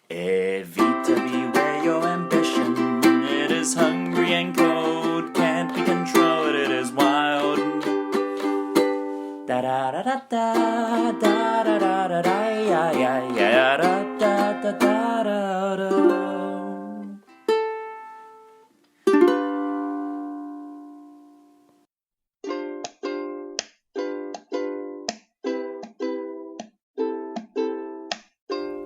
Evita, beware your ambition. It is hungry and cold, can't be controlled, it is wild. Da da da da da da da da da da ya ya ya da da da da da da.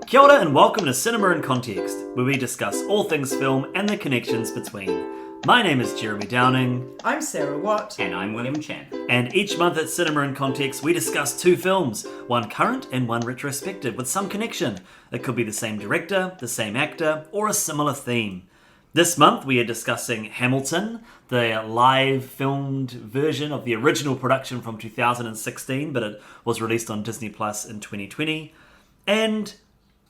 Kia ora and welcome to Cinema in Context, where we discuss all things film and the connections between. My name is Jeremy Downing. I'm Sarah Watt. And I'm William Chen. And each month at Cinema in Context, we discuss two films, one current and one retrospective, with some connection. It could be the same director, the same actor, or a similar theme. This month we are discussing Hamilton, the live filmed version of the original production from 2016, but it was released on Disney Plus in 2020, and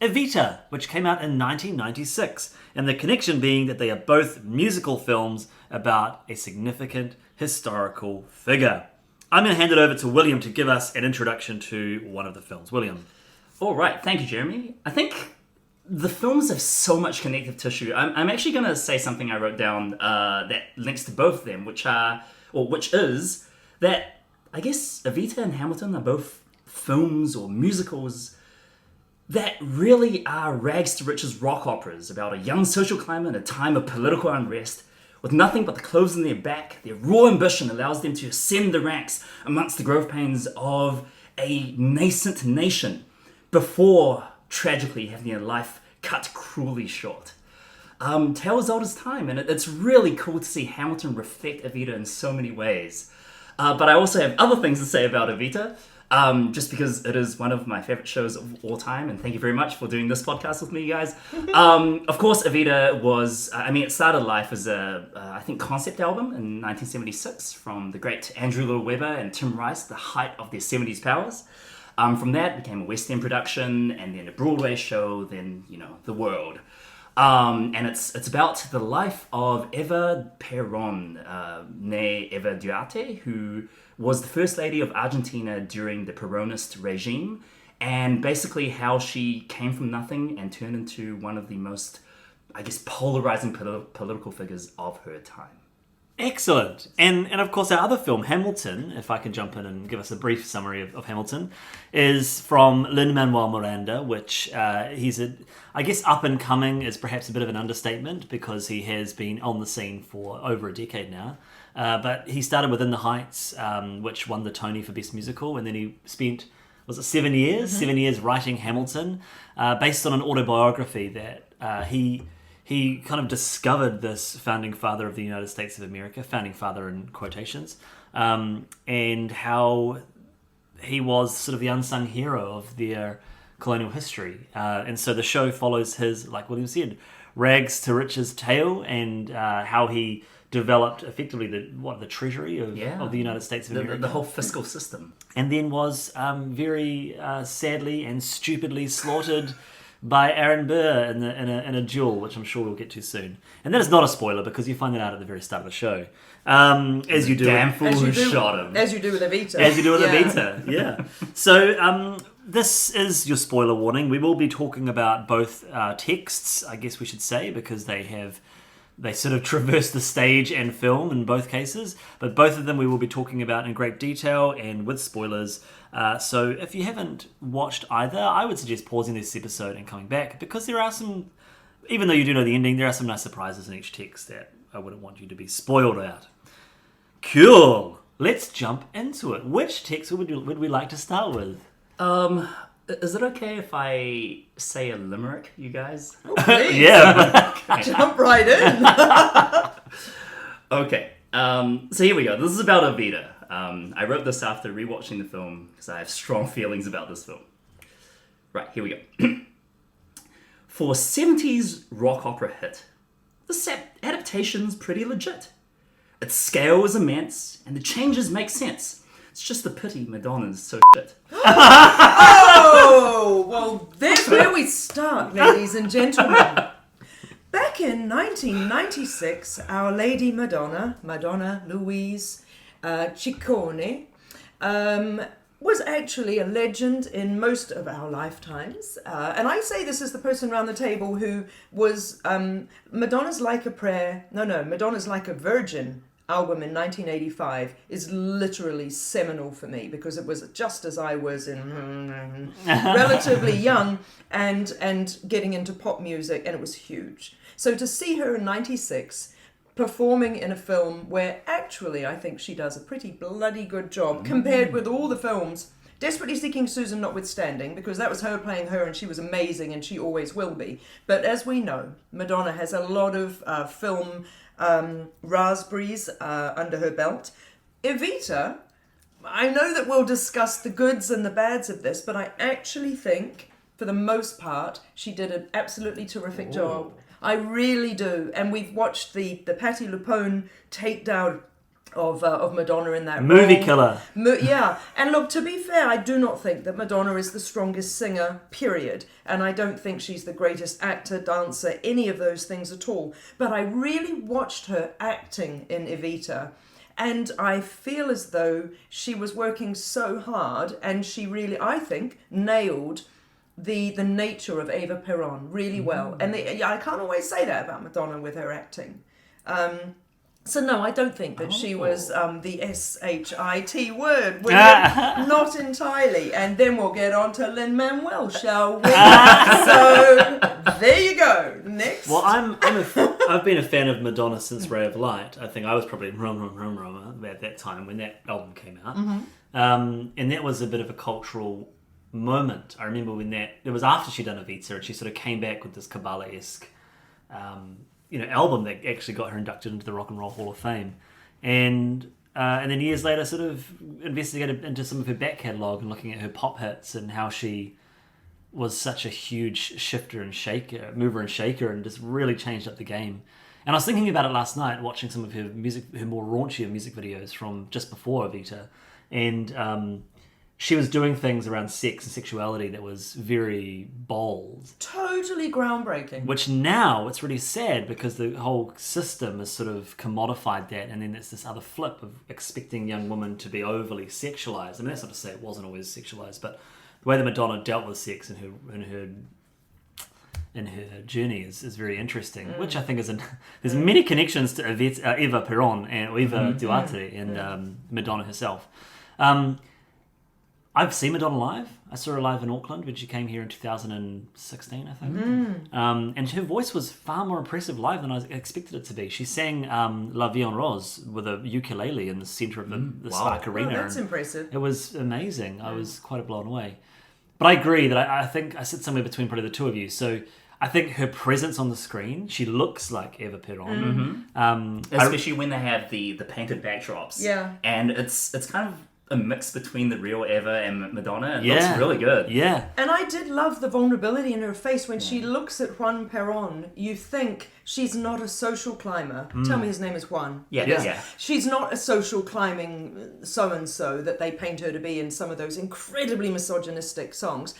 Evita, which came out in 1996, and the connection being that they are both musical films about a significant historical figure. I'm going to hand it over to William to give us an introduction to one of the films. William. All right, thank you, Jeremy. I think the films have so much connective tissue. I'm actually going to say something I wrote down that links to both of them, which is that I guess Evita and Hamilton are both films or musicals that really are rags to riches rock operas about a young social climber in a time of political unrest. With nothing but the clothes on their back, their raw ambition allows them to ascend the ranks amongst the growth pains of a nascent nation before tragically having their life cut cruelly short. Tale as old as time, and it's really cool to see Hamilton reflect Evita in so many ways. But I also have other things to say about Evita. Just because it is one of my favorite shows of all time, and thank you very much for doing this podcast with me, guys. Of course, Evita was, it started life as I think, concept album in 1976 from the great Andrew Lloyd Webber and Tim Rice, the height of their 70s powers. From that, it became a West End production, and then a Broadway show, then, the world. And it's about the life of Eva Perón, née Eva Duarte, who was the First Lady of Argentina during the Peronist regime, and basically how she came from nothing and turned into one of the most, polarizing political figures of her time. Excellent. And of course our other film, Hamilton, if I can jump in and give us a brief summary of Hamilton, is from Lin-Manuel Miranda, which he's up and coming is perhaps a bit of an understatement because he has been on the scene for over a decade now. But he started with In the Heights, which won the Tony for Best Musical, and then he spent, 7 years? 7 years writing Hamilton, based on an autobiography that he kind of discovered this founding father of the United States of America, founding father in quotations, and how he was sort of the unsung hero of their colonial history. And so the show follows his, like William said, rags to riches tale, and how he developed effectively the treasury of the United States of America. The whole fiscal system. And then was very sadly and stupidly slaughtered by Aaron Burr in a duel, which I'm sure we'll get to soon. And that is not a spoiler because you find that out at the very start of the show. As you do. Damn fool who shot him. As you do with Evita. As you do with Evita, yeah. So this is your spoiler warning. We will be talking about both texts, I guess we should say, because they sort of traverse the stage and film in both cases, but both of them we will be talking about in great detail and with spoilers. So if you haven't watched either, I would suggest pausing this episode and coming back, because there are some, even though you do know the ending, there are some nice surprises in each text that I wouldn't want you to be spoiled out. Cool! Let's jump into it. Which text would we like to start with? Is it okay if I say a limerick, you guys? Oh, please. Yeah. Okay. Jump right in. Okay. So here we go. This is about Evita. I wrote this after rewatching the film because I have strong feelings about this film. Right, here we go. For a 70s rock opera hit, this adaptation's pretty legit. Its scale is immense, and the changes make sense. It's just a pity Madonna's so shit. Oh, well, there's where we start, ladies and gentlemen. Back in 1996, Our Lady Madonna Louise Ciccone, was actually a legend in most of our lifetimes. And I say this as the person around the table who was Madonna's Like a Prayer, Madonna's Like a Virgin album in 1985 is literally seminal for me because it was just as I was relatively young and getting into pop music, and it was huge. So to see her in 96 performing in a film where actually I think she does a pretty bloody good job compared with all the films, Desperately Seeking Susan notwithstanding, because that was her playing her and she was amazing and she always will be. But as we know, Madonna has a lot of film raspberries under her belt. Evita, I know that we'll discuss the goods and the bads of this, but I actually think, for the most part, she did an absolutely terrific job. I really do. And we've watched the Patti LuPone takedown of Madonna in that Movie role. killer. Yeah. And look, to be fair, I do not think that Madonna is the strongest singer, period. And I don't think she's the greatest actor, dancer, any of those things at all. But I really watched her acting in Evita. And I feel as though she was working so hard, and she really, I think, nailed the nature of Eva Peron really well. And I can't always say that about Madonna with her acting. So no, I don't think that she was the S-H-I-T word. Not entirely. And then we'll get on to Lin-Manuel, shall we? So there you go. Next. Well, I've been a fan of Madonna since Ray of Light. I think I was probably rum at that time when that album came out. And that was a bit of a cultural moment. I remember when it was after she'd done Evita, and she sort of came back with this Kabbalah-esque album that actually got her inducted into the Rock and Roll Hall of Fame. And then years later sort of investigated into some of her back catalogue and looking at her pop hits and how she was such a huge mover and shaker, and just really changed up the game. And I was thinking about it last night, watching some of her more raunchier music videos from just before Evita. And she was doing things around sex and sexuality that was very bold. Totally groundbreaking. Which now, it's really sad because the whole system has sort of commodified that, and then there's this other flip of expecting young women to be overly sexualized. I mean, that's not to say it wasn't always sexualized, but the way that Madonna dealt with sex in her journey is very interesting, which I think there's many connections to Eva Peron or Eva Duarte and Madonna herself. I've seen Madonna live. I saw her live in Auckland when she came here in 2016, I think. And her voice was far more impressive live than I expected it to be. She sang La Vie en Rose with a ukulele in the centre of the Spark Arena. Oh, that's impressive. It was amazing. I was quite blown away. But I agree that I think I sit somewhere between probably the two of you. So I think her presence on the screen, she looks like Eva Peron. Especially when they have the painted backdrops. Yeah. And it's kind of a mix between the real Eva and Madonna. It looks really good. Yeah. And I did love the vulnerability in her face when she looks at Juan Perón. You think she's not a social climber. Tell me his name is Juan. Yeah. She's not a social climbing so-and-so that they paint her to be in some of those incredibly misogynistic songs.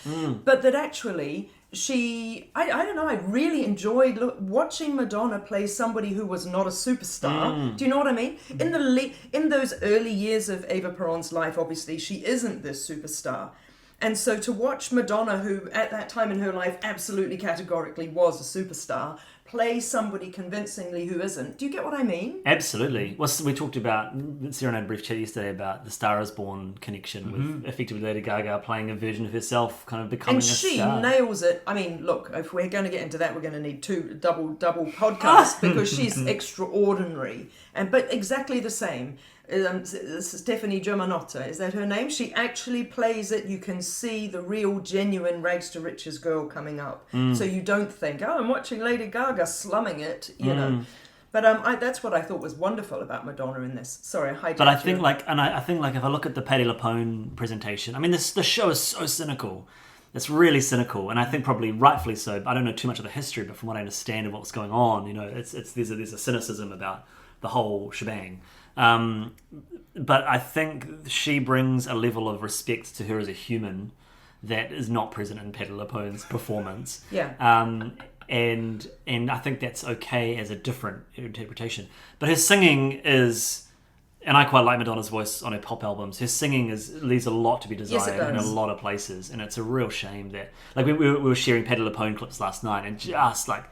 But that actually I don't know, I really enjoyed watching Madonna play somebody who was not a superstar. Do you know what I mean? In those early years of Eva Peron's life, obviously, she isn't this superstar. And so to watch Madonna, who at that time in her life absolutely categorically was a superstar, play somebody convincingly who isn't. Do you get what I mean? Absolutely. Well, we talked about, Sarah and I had a brief chat yesterday about the Star is Born connection with effectively Lady Gaga playing a version of herself, kind of becoming a star. And she nails it. I mean, look, if we're going to get into that, we're going to need two double podcasts because she's extraordinary. But exactly the same. Stephanie Germanotta, is that her name? She actually plays it. You can see the real, genuine rags to riches girl coming up. So you don't think, I'm watching Lady Gaga slumming it, you know. But that's what I thought was wonderful about Madonna in this. Sorry, I hijacked But I think, I think if I look at the Patti LuPone presentation, I mean, the show is so cynical. It's really cynical, and I think probably rightfully so. I don't know too much of the history, but from what I understand of what's going on, there's a cynicism about the whole shebang. But I think she brings a level of respect to her as a human that is not present in Patti LuPone's performance. Yeah. And I think that's okay as a different interpretation. But her singing is And I quite like Madonna's voice on her pop albums. Her singing leaves a lot to be Yes, it desired in a does. lot of places, and it's a real shame that, like, we were sharing Patti LuPone clips last night, and just like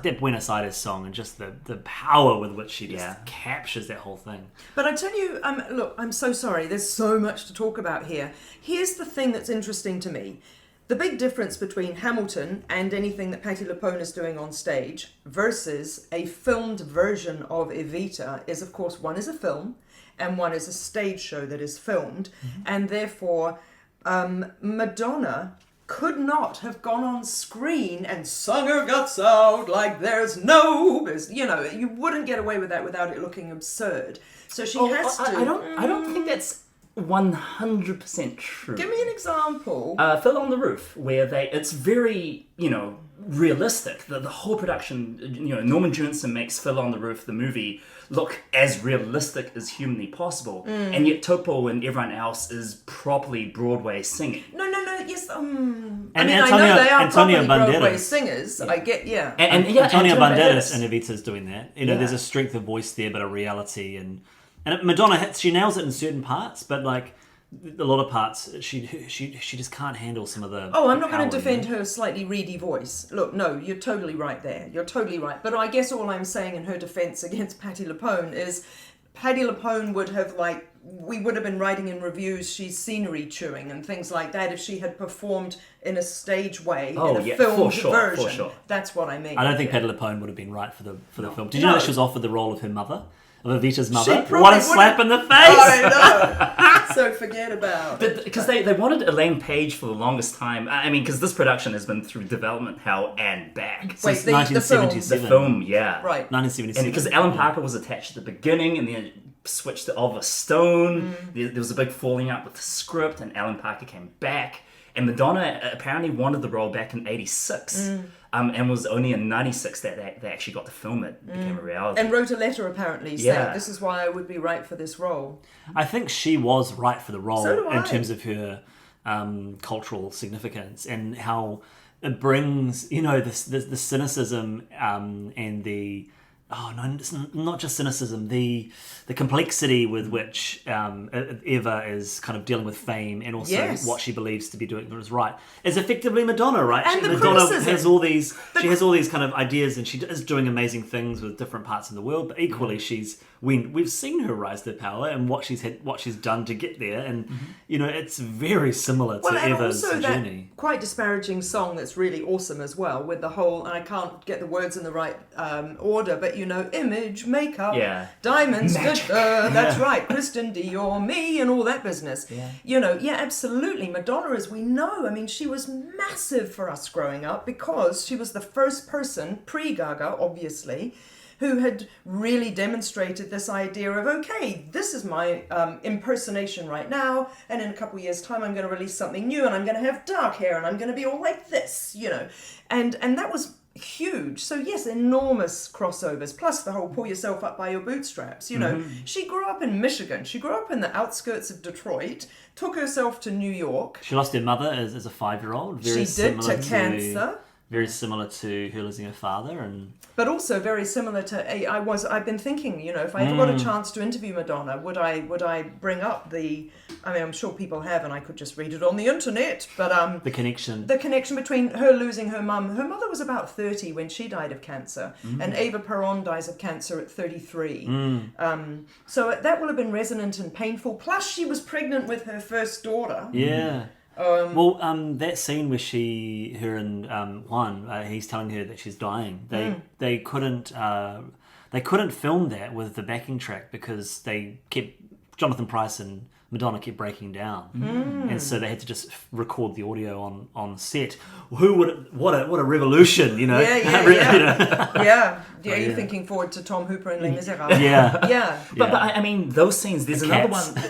that Buenos Aires song, and just the power with which she just captures that whole thing. But I tell you, look, I'm so sorry. There's so much to talk about here. Here's the thing that's interesting to me. The big difference between Hamilton and anything that Patti LuPone is doing on stage versus a filmed version of Evita is, of course, one is a film and one is a stage show that is filmed. And therefore, Madonna could not have gone on screen and sung her guts out like you wouldn't get away with that without it looking absurd. So she has to. I don't think that's 100% true. Give me an example. Fiddler on the Roof, where it's very, realistic. The whole production, Norman Jewison makes Fiddler on the Roof, the movie, look as realistic as humanly possible. And yet Topo and everyone else is properly Broadway singing. No, yes. And I know Antonio- they are Antonio properly Broadway Banderas. singers. I get, yeah. Antonio Banderas Banderas. and Evita's doing that. There's a strength of voice there, but a reality, and Madonna she nails it in certain parts, but like a lot of parts, she just can't handle some of the. Oh, I'm the not going to power, defend her slightly reedy voice. Look, no, you're totally right there. You're totally right. But I guess all I'm saying in her defense against Patti LuPone is Patti LuPone would have, we would have been writing in reviews she's scenery chewing and things like that if she had performed in a stage way, in a filmed version. For sure. That's what I mean. I don't think Patti LuPone would have been right for the film. Did you know that she was offered the role of her mother? Of Evita's mother? probably What a slap in the face! I know. So forget about it. Because they wanted Elaine Page for the longest time. I mean, because this production has been through development hell and back. Wait, Since the 1977. The film, yeah. Right. 1977. And because Alan Parker was attached at the beginning and then switched to Oliver Stone. There was a big falling out with the script, and Alan Parker came back. And Madonna apparently wanted the role back in 86. And was only in 96 that they actually got to film it. It became a reality. And wrote a letter apparently saying, Yeah. this is why I would be right for this role. I think she was right for the role So do I. in terms of her cultural significance and how it brings, the cynicism and the it's not just cynicism, the complexity with which Eva is kind of dealing with fame and also Yes. what she believes to be doing what is right is effectively Madonna, right? And the Madonna criticism. has all these, she has all these kind of ideas, and she is doing amazing things with different parts of the world. But equally, we've seen her rise to power and what she's done to get there, and it's very similar to And Eva's also journey. that quite disparaging song that's really awesome as well, with the whole, and I can't get the words in the right order, but image, makeup, Yeah. diamonds, Magic. that's right, Kristen Dior, me, and all that business. Yeah. Absolutely. Madonna, as we know, she was massive for us growing up because she was the first person, pre-Gaga, obviously, who had really demonstrated this idea of, okay, this is my impersonation right now, and in a couple of years' time I'm going to release something new, and I'm going to have dark hair, and I'm going to be all like this, And that was huge. So yes, enormous crossovers, plus the whole pull yourself up by your bootstraps. She grew up in Michigan. She grew up in the outskirts of Detroit, took herself to New York. She lost her mother as a 5-year-old. She did, to cancer. Very similar to her losing her father, But also very similar to I've been thinking, if I ever got a chance to interview Madonna, would I bring up I'm sure people have, and I could just read it on the internet, but the connection. the connection between her losing her mum. Her mother was about 30 when she died of cancer, and Eva Peron dies of cancer at 33. So that will have been resonant and painful. Plus, she was pregnant with her first daughter. Yeah. That scene where her and Juan, he's telling her that she's dying. They couldn't film that with the backing track because Jonathan Pryce and Madonna kept breaking down, and so they had to just record the audio on set. What a revolution, Yeah. You're thinking forward to Tom Hooper and Les Miserables. Yeah. But those scenes, there's another Cats. one.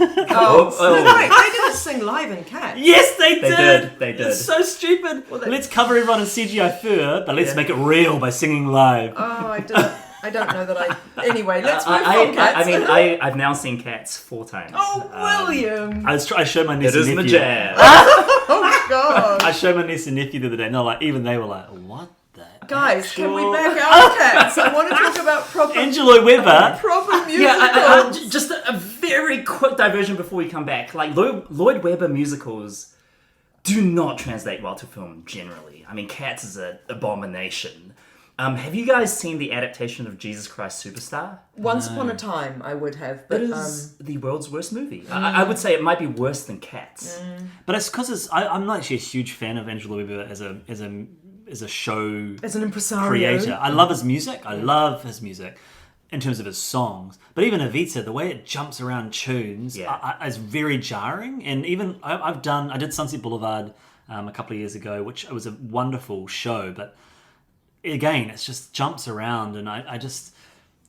They didn't sing live in Cats. Yes, they did. They did. It's so stupid. Let's cover everyone in CGI fur, but let's make it real by singing live. Oh, I don't know that Anyway, let's move on, Cats. I've now seen Cats 4 times. Oh, William! I showed my niece It is and my nephew. jam. Oh, God! I showed my niece and nephew the other day, and even they were like, "What the Guys, can we back our cats? I want to talk about proper Andrew Lloyd Webber. proper musicals. Yeah, just a very quick diversion before we come back. Like, Lloyd Webber musicals do not translate well to film generally. I mean, Cats is an abomination. Have you guys seen the adaptation of Jesus Christ Superstar? Once upon a time, I would have, but It is the world's worst movie. I would say it might be worse than Cats. But it's because I'm not actually a huge fan of Andrew Lloyd Webber as a show as an impresario creator. I love his music. I love his music in terms of his songs. But even Evita, the way it jumps around tunes is very jarring. And even I did Sunset Boulevard a couple of years ago, which was a wonderful show. But again, it just jumps around, and I just...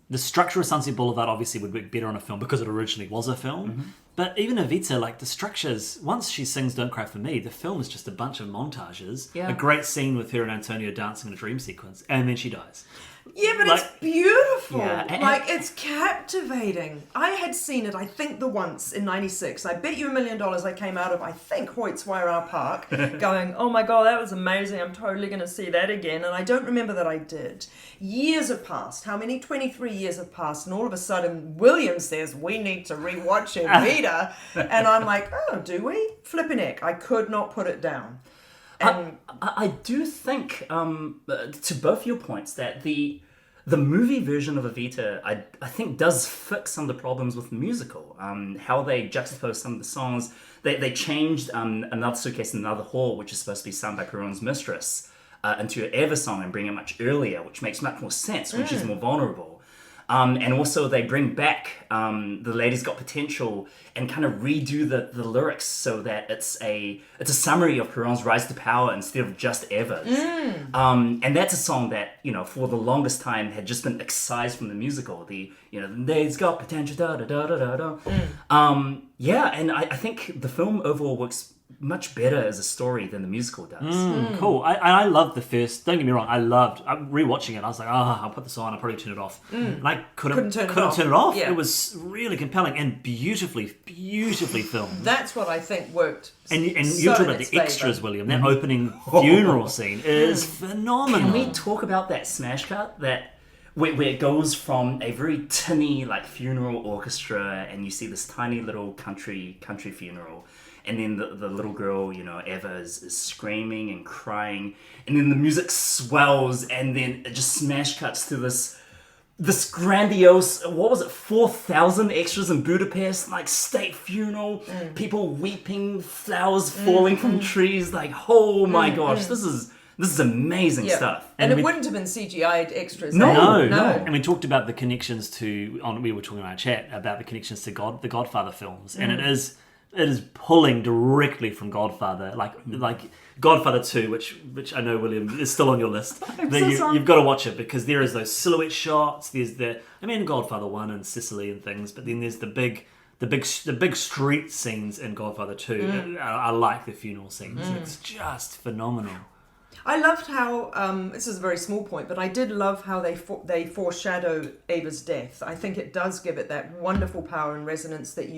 The structure of Sunset Boulevard obviously would work better on a film because it originally was a film. But even Evita, like the structures, once she sings Don't Cry For Me, the film is just a bunch of montages. Yeah. A great scene with her and Antonio dancing in a dream sequence, and then she dies. Yeah, but Like- it's beautiful. Yeah, Like, it's captivating. I had seen it, I think, the once in 96. I bet you $1 million I came out of, I think, Hoyt's Waiara Park, going, oh my God, that was amazing. I'm totally going to see that again. And I don't remember that I did. Years have passed. How many? 23 years have passed. And all of a sudden, William says, we need to rewatch Evita. And I'm like, oh, do we? Flippin' heck. I could not put it down. And I do think, to both your points, that the movie version of Evita, I think, does fix some of the problems with the musical. How they juxtapose some of the songs. They changed Another Suitcase in Another Hall, which is supposed to be sung by Perron's mistress, into an Ever song and bring it much earlier, which makes much more sense when she's more vulnerable. And also they bring back The Lady's Got Potential and kind of redo the lyrics so that it's a summary of Perron's rise to power instead of just Ever's. And that's a song that, for the longest time had just been excised from the musical. The Lady's Got Potential, da da da da da da. And I think the film overall works much better as a story than the musical does. Cool. I loved the first... Don't get me wrong, I'm rewatching it. I was like, I'll put this on, I'll probably turn it off. And I couldn't turn it off. Yeah. It was really compelling and beautifully filmed. that's what I think worked. And you're so talking in about its the extras, favour. William. That opening funeral scene is phenomenal. Can we talk about that smash cut where it goes from a very tinny funeral orchestra, and you see this tiny little country funeral, and then the little girl, Eva is screaming and crying, and then the music swells, and then it just smash cuts to this grandiose, 4,000 extras in Budapest, state funeral, people weeping, flowers falling from trees, oh my gosh, this is amazing stuff. And it wouldn't have been CGI'd extras. No. No. And we talked about the connections to... we were talking in our chat about the connections to the Godfather films, and it is pulling directly from Godfather, like Godfather 2, which I know, William, is still on your list. You've got to watch it because there is those silhouette shots. There's Godfather 1 and Sicily and things, but then there's the big street scenes in Godfather 2. I like the funeral scenes. It's just phenomenal. I loved how, this is a very small point, but I did love how they foreshadow Eva's death. I think it does give it that wonderful power and resonance that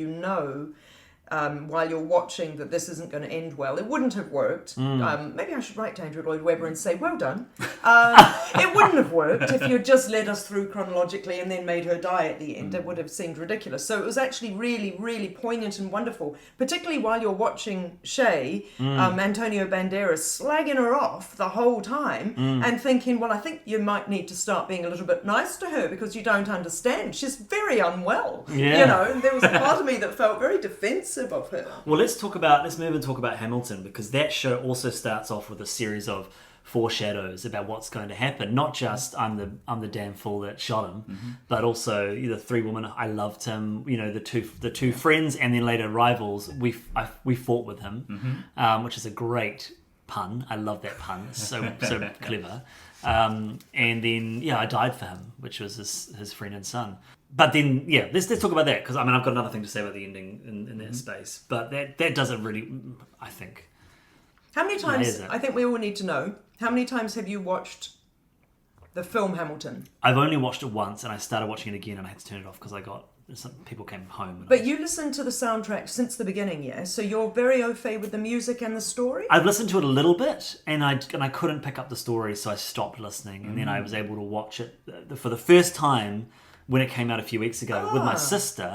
while you're watching that this isn't going to end well. It wouldn't have worked. Maybe I should write to Andrew Lloyd Webber and say, well done. It wouldn't have worked if you'd just led us through chronologically and then made her die at the end. It would have seemed ridiculous. So it was actually really, really poignant and wonderful, particularly while you're watching Shay, Antonio Banderas, slagging her off the whole time and thinking, well, I think you might need to start being a little bit nice to her because you don't understand. She's very unwell. Yeah. And there was a part of me that felt very defensive of her. Well, let's move and talk about Hamilton, because that show also starts off with a series of foreshadows about what's going to happen. Not just I'm the damn fool that shot him, but also the three women I loved him. The two friends, and then later rivals. We fought with him, which is a great pun. I love that pun. It's so clever. And then I died for him, which was his friend and son. But then, let's talk about that, because I've got another thing to say about the ending in that space. But that doesn't really, I think. How many times, I think we all need to know, how many times have you watched the film Hamilton? I've only watched it once, and I started watching it again, and I had to turn it off because I got some people came home. But you listened to the soundtrack since the beginning, yeah? So you're very au fait with the music and the story? I've listened to it a little bit, and I couldn't pick up the story, so I stopped listening, and then I was able to watch it for the first time when it came out a few weeks ago with my sister,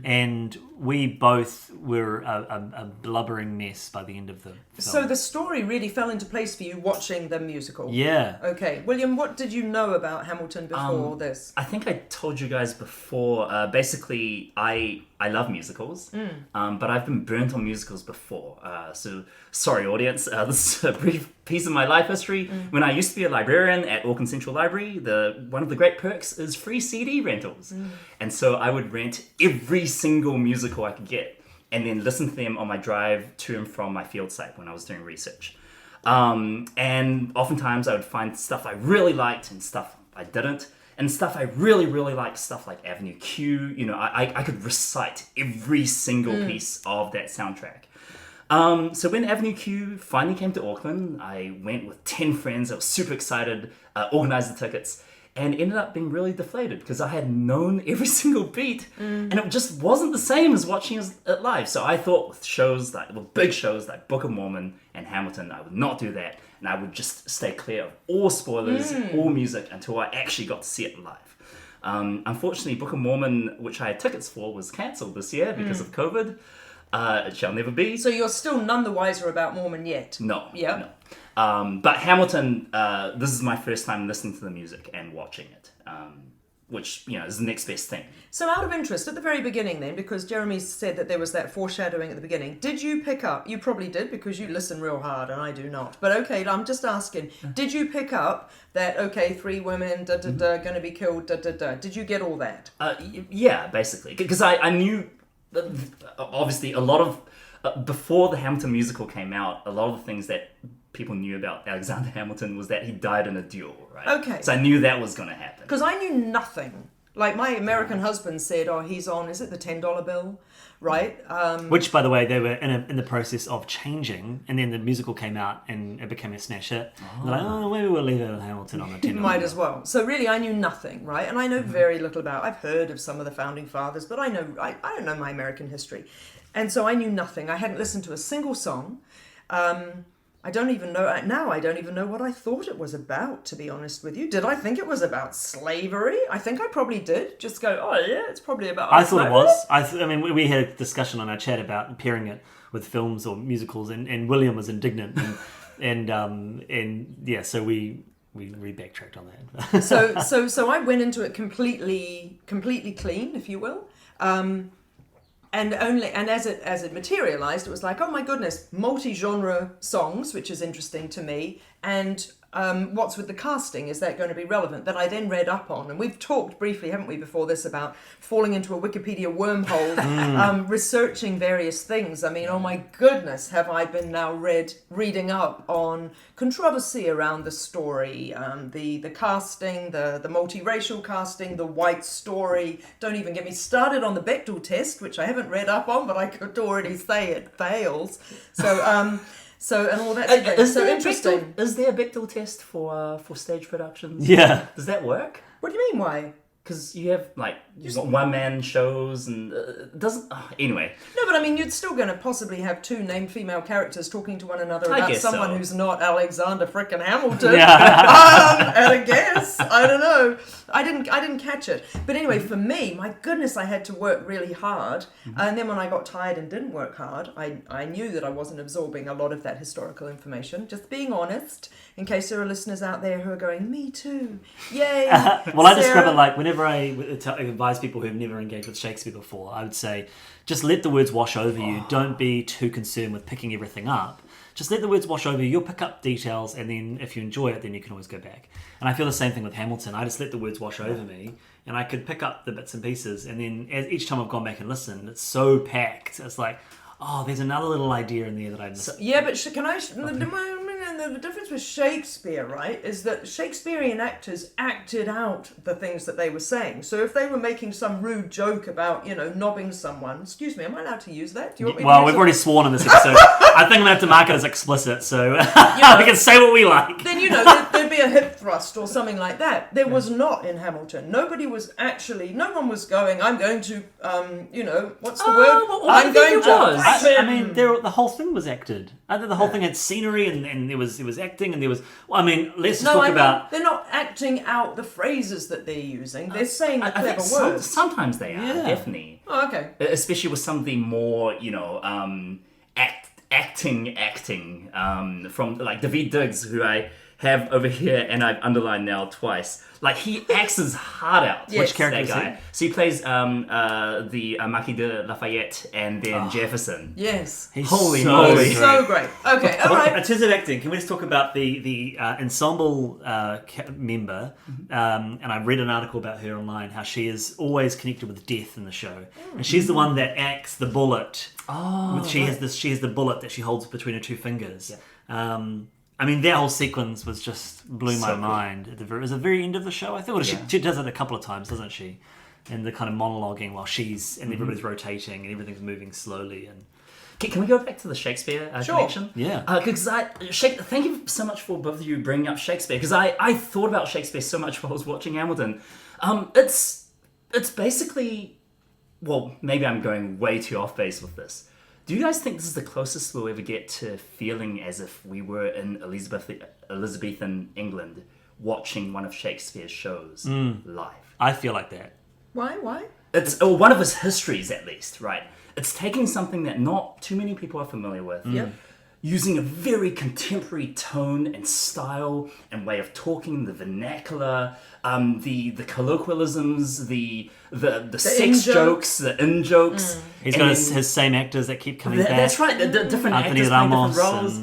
and we both were a blubbering mess by the end of the film. So the story really fell into place for you watching the musical? Yeah. Okay. William, what did you know about Hamilton before this? I think I told you guys before, basically, I love musicals, but I've been burnt on musicals before. So, sorry, audience, this is a brief piece of my life history. When I used to be a librarian at Auckland Central Library, one of the great perks is free CD rentals. And so I would rent every single musical I could get and then listen to them on my drive to and from my field site when I was doing research. And oftentimes I would find stuff I really liked and stuff I didn't. And stuff I really, really liked, stuff like Avenue Q, I could recite every single piece of that soundtrack. So when Avenue Q finally came to Auckland, I went with 10 friends. I was super excited, organised the tickets, and ended up being really deflated because I had known every single beat, and it just wasn't the same as watching it live. So I thought with big shows like Book of Mormon and Hamilton, I would not do that, and I would just stay clear of all spoilers, all music, until I actually got to see it live. Unfortunately, Book of Mormon, which I had tickets for, was cancelled this year because of COVID. It shall never be. So you're still none the wiser about Mormon yet? No. Yeah. No. But Hamilton, this is my first time listening to the music and watching it, which, is the next best thing. So out of interest, at the very beginning then, because Jeremy said that there was that foreshadowing at the beginning, did you pick up, you probably did because you listen real hard and I do not, but okay, I'm just asking, did you pick up that, okay, 3 women, going to be killed, did you get all that? Yeah, basically. Because I knew, obviously, a lot of, before the Hamilton musical came out, a lot of the things that people knew about Alexander Hamilton was that he died in a duel, right? Okay. So I knew that was going to happen. Because I knew nothing. Like, my American husband said, he's on, is it the $10 bill? Right? Which, by the way, they were in the process of changing, and then the musical came out and it became a smash hit. They're like, maybe we'll leave it on Hamilton on the $10 Might as well. So really, I knew nothing, right? And I know very little about, I've heard of some of the founding fathers, but I don't know my American history. And so I knew nothing. I hadn't listened to a single song. I don't even know what I thought it was about, to be honest with you. Did I think it was about slavery? I think I probably did. Just go, it's probably about I thought it was. I mean, we had a discussion on our chat about pairing it with films or musicals, and William was indignant, and yeah, so we backtracked on that. so I went into it completely clean, if you will. And as it materialized, it was like, oh my goodness, multi-genre songs, which is interesting to me, and what's with the casting? Is that going to be relevant? That I then read up on, and we've talked briefly, haven't we, before this, about falling into a Wikipedia wormhole, researching various things. I mean, oh my goodness, have I been now reading up on controversy around the story, the casting, the multiracial casting, the white story. Don't even get me started on the Bechdel test, which I haven't read up on, but I could already say it fails. So and all that. Is so there interesting. Is there a Bechdel test for stage productions? Yeah. Does that work? What do you mean? Why? Because you have one-man shows and doesn't. Anyway. No, but I mean, you're still going to possibly have 2 named female characters talking to one another about someone who's not Alexander frickin' Hamilton. Yeah. And I guess I don't know. I didn't catch it. But anyway, for me, my goodness, I had to work really hard. And then when I got tired and didn't work hard, I knew that I wasn't absorbing a lot of that historical information. Just being honest, in case there are listeners out there who are going, me too. Yay. Well, I describe it like whenever I advise people who have never engaged with Shakespeare before, I would say, just let the words wash over you. Don't be too concerned with picking everything up. Just let the words wash over you. You'll pick up details, and then if you enjoy it, then you can always go back. And I feel the same thing with Hamilton. I just let the words wash over me, and I could pick up the bits and pieces. And then each time I've gone back and listened, it's so packed. It's like, there's another little idea in there that I missed. Yeah, but the difference with Shakespeare, right, is that Shakespearean actors acted out the things that they were saying. So if they were making some rude joke about, knobbing someone, excuse me, am I allowed to use that? Do you want me to we've already sworn in this episode. I think I'm going to have to mark it as explicit, so we can say what we like. Then, there'd be a hip thrust or something like that. There was not in Hamilton. No one was going, I'm going to, what's the word? Well, I I'm think going it to was. fight I him. mean, the whole thing was acted. The whole thing had scenery, and there was acting, and there was. Well, I mean, let's just talk about. They're not acting out the phrases that they're using. They're saying the I clever think words. sometimes they are, Yeah. definitely. Oh, okay. Especially with some of the more, acting from like David Diggs, who I have over here and I've underlined now twice. Like, he acts his heart out. Yes. Which character that is guy? he? So he plays the Marquis de Lafayette and then Jefferson. Yes. He's Holy so moly. great. So great. Okay, all Well, right. in terms of acting, can we just talk about the ensemble member? And I read an article about her online, how she is always connected with death in the show, and she's the one that acts the bullet. Oh, She has the bullet that she holds between her two fingers. I mean, that whole sequence was just blew my So cool. mind. It was the very end of the show, I think. Well, Yeah. she does it a couple of times, doesn't she? And the kind of monologuing while and everybody's rotating and everything's moving slowly. And Can we go back to the Shakespeare Sure. connection? Yeah. Because thank you so much for both of you bringing up Shakespeare, because I thought about Shakespeare so much while I was watching Hamilton. It's basically, well, maybe I'm going way too off base with this. Do you guys think this is the closest we'll ever get to feeling as if we were in Elizabethan England watching one of Shakespeare's shows live? I feel like that. Why? It's one of his histories, at least, right? It's taking something that not too many people are familiar with, Yep. using a very contemporary tone and style and way of talking, the vernacular, the colloquialisms, the sex in-joke. jokes, the in-jokes. He's and got then- his same actors that keep coming back. That's right, the different Anthony actors playing Ramos. different roles.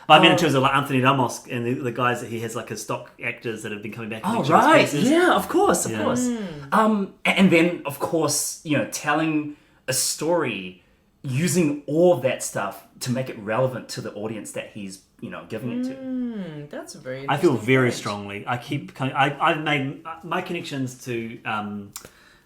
I mean, in terms of like Anthony Ramos and the guys that he has, like his stock actors that have been coming back. In Oh, each of his right. pieces. Yeah, of course. Hmm. And then, of course, telling a story using all of that stuff to make it relevant to the audience that he's, giving it to. That's a very I feel interesting very point. strongly. I've made my connections to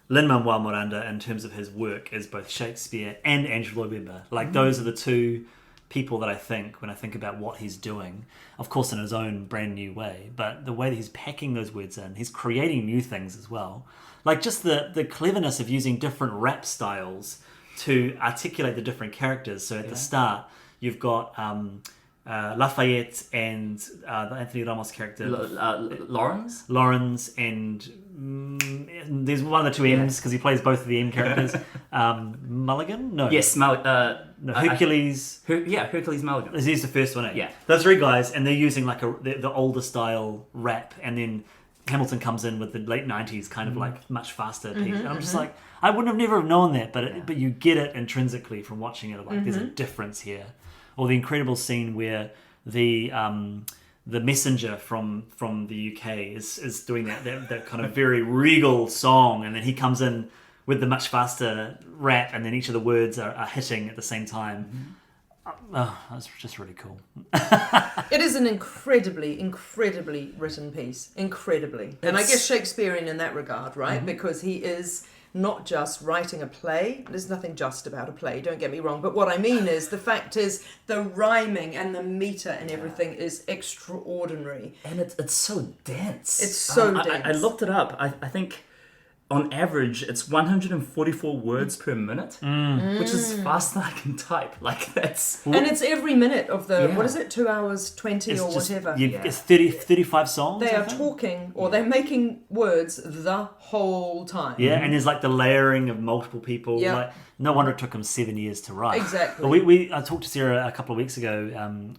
Lin-Manuel Miranda in terms of his work as both Shakespeare and Andrew Lloyd Webber. Like, those are the two people that I think when I think about what he's doing, of course in his own brand new way, but the way that he's packing those words in, he's creating new things as well. Like, just the cleverness of using different rap styles to articulate the different characters. So at the start, you've got Lafayette and the Anthony Ramos character, Lawrence? Lawrence, and there's one of the two M's because he plays both of the M characters. Mulligan? No. Yes, No, Hercules. Hercules Mulligan. He's the first one. Yeah. Those three guys, and they're using like the older style rap, and then Hamilton comes in with the late 90s kind of like much faster piece. And I'm just like, I would have never have known that, but you get it intrinsically from watching it. Like, there's a difference here. Or the incredible scene where the messenger from the UK is doing that kind of very regal song, and then he comes in with the much faster rap, and then each of the words are hitting at the same time. That's just really cool. It is an incredibly written piece. Incredibly. And I guess Shakespearean in that regard, right? Because he is not just writing a play. There's nothing just about a play, don't get me wrong. But what I mean is, the fact is, the rhyming and the meter and everything is extraordinary. And it's so dense. It's so dense. I looked it up. I think on average it's 144 words per minute, which is faster than I can type. Like, that's... And it's every minute of the, Yeah. what is it, 2 hours 20 It's or just- whatever. It's 35 songs. They I are think. talking, or they're making words the whole time. Yeah, and there's like the layering of multiple people. Yeah. Like, no wonder it took him 7 years to write. Exactly. But I talked to Sarah a couple of weeks ago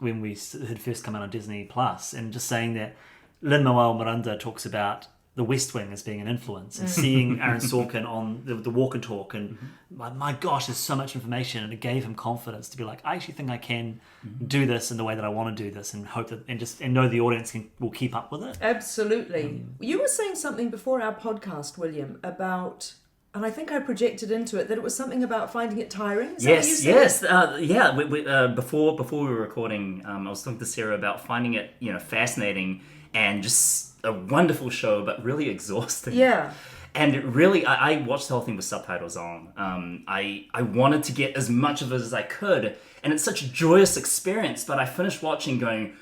when we had first come out on Disney Plus, and just saying that Lin-Manuel Miranda talks about The West Wing as being an influence, and seeing Aaron Sorkin on the walk and talk, and my gosh, there's so much information, and it gave him confidence to be like, I actually think I can do this in the way that I want to do this, and hope that and know the audience will keep up with it. Absolutely. You were saying something before our podcast, William, about, and I think I projected into it, that it was something about finding it tiring. Is that what you said? Yes. Before we were recording, I was talking to Sarah about finding it, fascinating and just a wonderful show, but really exhausting. Yeah. And it really, I watched the whole thing with subtitles on. I wanted to get as much of it as I could, and it's such a joyous experience. But I finished watching, going,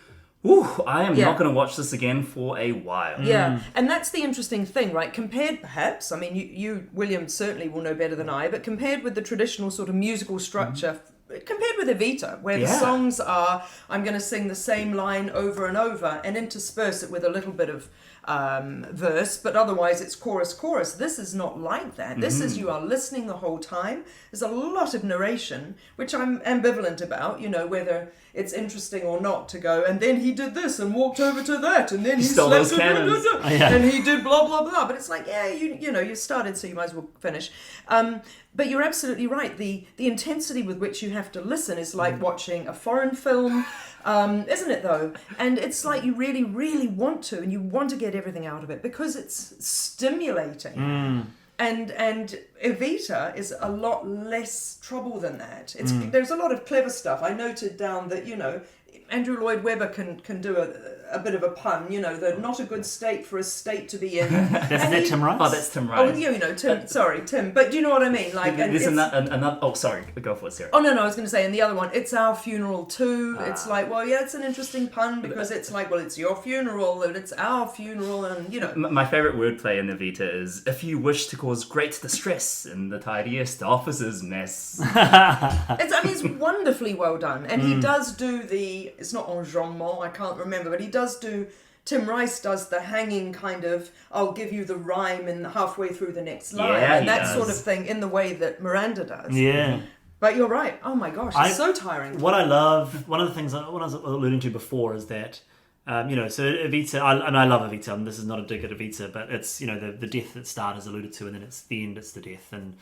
Ooh, I am Yeah. not going to watch this again for a while. Yeah, and that's the interesting thing, right? Compared, perhaps, I mean, you William, certainly will know better than I, but compared with the traditional sort of musical structure, compared with Evita, where the Yeah. songs are, I'm going to sing the same line over and over and intersperse it with a little bit of verse, but otherwise it's chorus, chorus. This is not like that. This is you are listening the whole time. There's a lot of narration, which I'm ambivalent about, you know, whether it's interesting or not to go, and then he did this and walked over to that, and then he stole slept those cannons. and he did blah, blah, blah. But it's like, yeah, you know, you started, so you might as well finish. But you're absolutely right. The intensity with which you have to listen is like watching a foreign film, isn't it though? And it's like you really, really want to, and you want to get everything out of it because it's stimulating. And Evita is a lot less trouble than that. There's a lot of clever stuff. I noted down that, you know, Andrew Lloyd Webber can do a bit of a pun, you know, that not a good state for a state to be in. Isn't that Tim Rice? Oh, that's Tim Rice. Oh, you know, Tim. Sorry, Tim. But do you know what I mean? Like, and There's it's- another. Oh, sorry. Go for it, Sarah. Oh no, I was going to say, and the other one, it's our funeral too. It's like, well, yeah, it's an interesting pun because it's like, well, it's your funeral and it's our funeral, and you know. My favourite wordplay in Evita is, if you wish to cause great distress in the tidiest officer's mess. It's wonderfully well done, and he does do the. It's not enjambment, I can't remember, but he does do. Tim Rice does the hanging kind of. I'll give you the rhyme in halfway through the next line, Yeah, and he that does. sort of thing in the way that Miranda does. Yeah. But you're right. Oh my gosh, it's so tiring. What I love, one of the things what I was alluding to before is that, you know, so Evita, I love Evita, and this is not a dig at Evita, but it's, you know, the death at the start is alluded to, and then it's the end, it's the death. And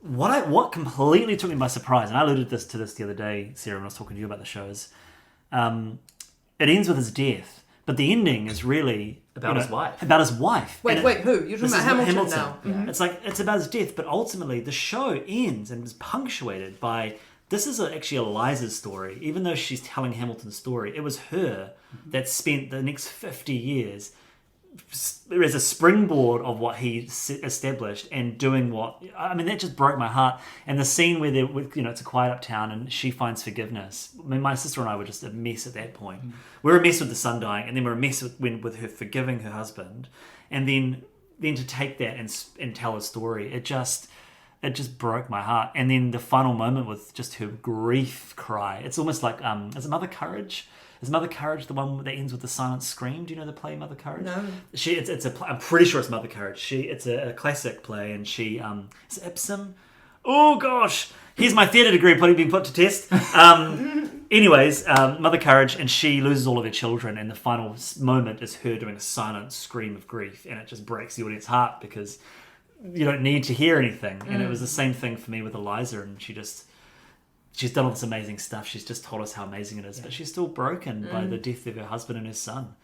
what completely took me by surprise, and I alluded to this the other day, Sarah, when I was talking to you about the show, is it ends with his death, but the ending is really About his wife. About his wife. Wait, And who? You're talking this about is Hamilton now. Mm-hmm. It's like, it's about his death, but ultimately the show ends and is punctuated by, this is actually Eliza's story. Even though she's telling Hamilton's story, it was her that spent the next 50 years as a springboard of what he established and doing what, I mean, that just broke my heart. And the scene where you know, it's a quiet uptown and she finds forgiveness. I mean, my sister and I were just a mess at that point. We were a mess with the son dying, and then we were a mess with her forgiving her husband, and then to take that and tell a story, it just broke my heart. And then the final moment with just her grief cry, it's almost like is it Mother Courage? Is Mother Courage the one that ends with the silent scream? Do you know the play Mother Courage? No. I'm pretty sure it's Mother Courage. It's a classic play, and she is it Ipsum? Oh gosh, here's my theatre degree being put to test. Anyways, Mother Courage, and she loses all of her children, and the final moment is her doing a silent scream of grief, and it just breaks the audience's heart because you don't need to hear anything. And it was the same thing for me with Eliza, and she's done all this amazing stuff. She's just told us how amazing it is, but she's still broken by the death of her husband and her son,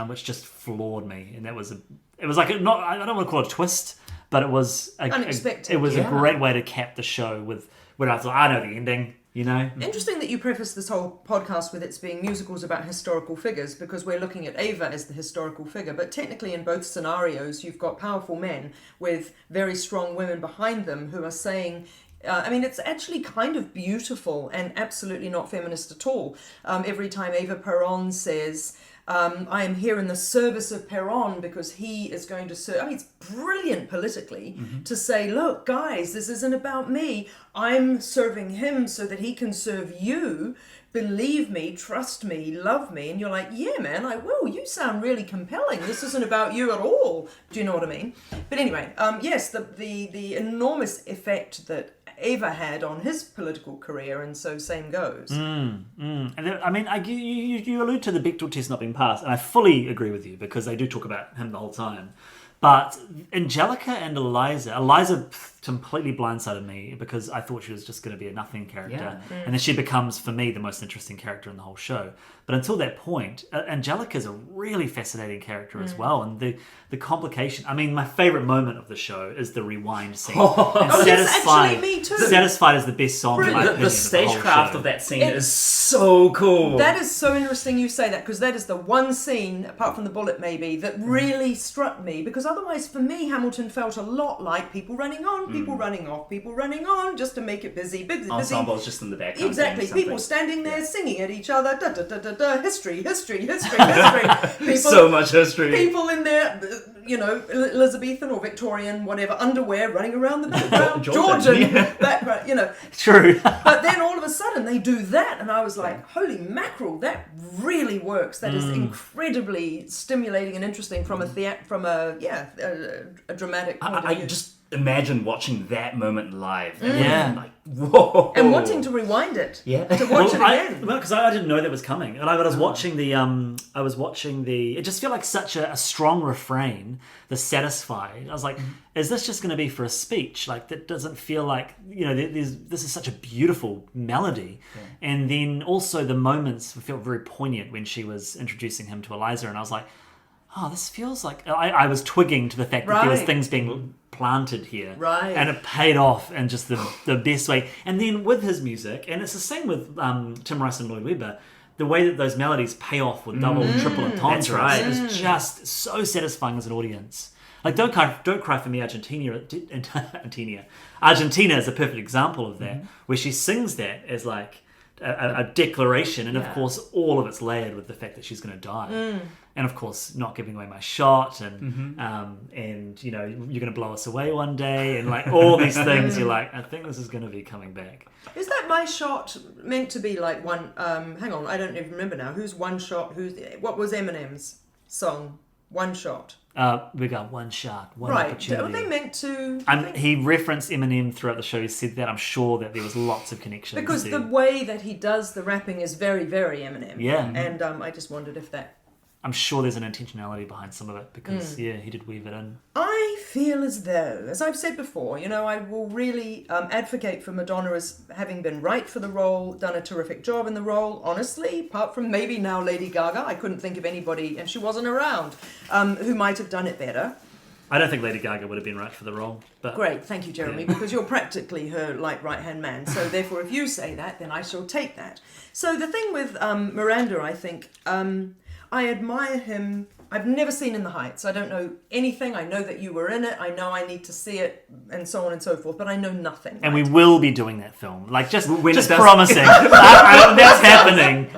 which just floored me. And it was like I don't want to call it a twist, but it was Unexpected. It was a great way to cap the show with where I was like, I know the ending, you know. Interesting that you preface this whole podcast with its being musicals about historical figures, because we're looking at Ava as the historical figure, but technically in both scenarios you've got powerful men with very strong women behind them who are saying, it's actually kind of beautiful and absolutely not feminist at all. Every time Eva Peron says, I am here in the service of Peron because he is going to serve. I mean, it's brilliant politically to say, look, guys, this isn't about me. I'm serving him so that he can serve you. Believe me, trust me, love me. And you're like, yeah, man, I will. You sound really compelling. This isn't about you at all. Do you know what I mean? But anyway, yes, the enormous effect that Ava had on his political career, and so same goes. And I mean, you allude to the Bechdel test not being passed, and I fully agree with you because they do talk about him the whole time. But Angelica and Eliza completely blindsided me because I thought she was just going to be a nothing character. And then she becomes, for me, the most interesting character in the whole show. But until that point, Angelica's a really fascinating character as well. And the complication, I mean, my favourite moment of the show is the rewind scene. That's actually me too. Satisfied is the best song in my opinion. The stagecraft show. of that scene is so cool. That is so interesting you say that, because that is the one scene, apart from the bullet maybe, that really struck me, because otherwise for me Hamilton felt a lot like people running on, people running off, people running on, just to make it busy. Ensembles just in the background. Exactly, doing people something. standing there singing at each other, da da da da da, history. People, So much history. people in their, Elizabethan or Victorian, whatever, underwear running around the background, Georgian background, True. But then all of a sudden they do that, and I was like, holy mackerel, that really works. That is incredibly stimulating and interesting from a dramatic point of I view. just imagine watching that moment live. Yeah. Like, whoa. And wanting to rewind it. Yeah. To watch it again. Because I didn't know that was coming, and I was watching the. It just felt like such a strong refrain. The satisfied. I was like, is this just going to be for a speech? Like that doesn't feel like this is such a beautiful melody, and then also the moments felt very poignant when she was introducing him to Eliza, and I was like, oh, this feels like I was twigging to the fact that there was things being planted here, Right. and it paid off in just the best way. And then with his music, and it's the same with Tim Rice and Lloyd Webber, the way that those melodies pay off with double, triple entendres That's right. is just so satisfying as an audience. Like Don't Cry for Me, Argentina is a perfect example of that, where she sings that as like a declaration, and of course all of it's layered with the fact that she's going to die, and of course not giving away my shot, and you're going to blow us away one day, and like all these things. You're like, I think this is going to be coming back. Is that My Shot meant to be like one? Hang on, I don't even remember now. Who's One Shot? What was Eminem's song? One Shot. We got one shot, one Right. opportunity. Are they meant to? He referenced Eminem throughout the show. He said that. I'm sure that there was lots of connections. Because to, the way that he does the rapping is very, very Eminem. Yeah. And I just wondered if that. I'm sure there's an intentionality behind some of it because he did weave it in. I feel as though, as I've said before, I will really advocate for Madonna as having been right for the role, done a terrific job in the role. Honestly, apart from maybe now Lady Gaga, I couldn't think of anybody, and she wasn't around, who might have done it better. I don't think Lady Gaga would have been right for the role. But Great, thank you, Jeremy, because you're practically her right-hand man. So therefore, if you say that, then I shall take that. So the thing with Miranda, I think, I admire him. I've never seen In the Heights. I don't know anything. I know that you were in it. I know I need to see it, and so on and so forth. But I know nothing. And we will be doing that film. Like just When it does- promising. That's happening.